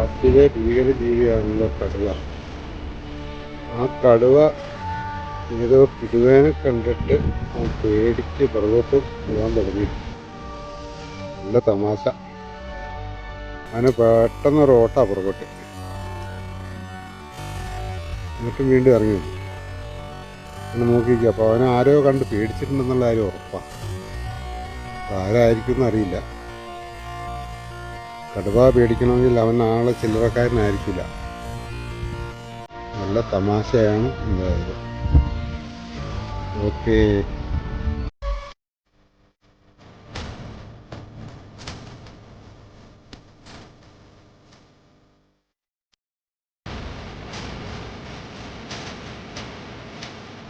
കാട്ടിലെ ഭീകരജീവിയാണല്ലോ കടുവ. ആ കടുവ ഏതോ കിടുവേനെ കണ്ടിട്ട് പേടിച്ച് പുറകോട്ട് പോകാൻ തുടങ്ങി. നല്ല തമാശ. അവന് പെട്ടെന്നൊരു ഓട്ടാ പുറകോട്ട്, എന്നിട്ടും വീണ്ടും ഇറങ്ങി വന്നു. അവനെ നോക്കിയിരിക്കുക. അപ്പോൾ അവനെ ആരോ കണ്ട് പേടിച്ചിട്ടുണ്ടെന്നുള്ള കാര്യം ഉറപ്പാണ്. ആരായിരിക്കും എന്നറിയില്ല. കടുവ പേടിക്കണമെങ്കിൽ അവൻ ആളെ ചില്ലറക്കാരനായിരിക്കില്ല. നല്ല തമാശയാണ് ഉണ്ടായത്. ഓക്കേ.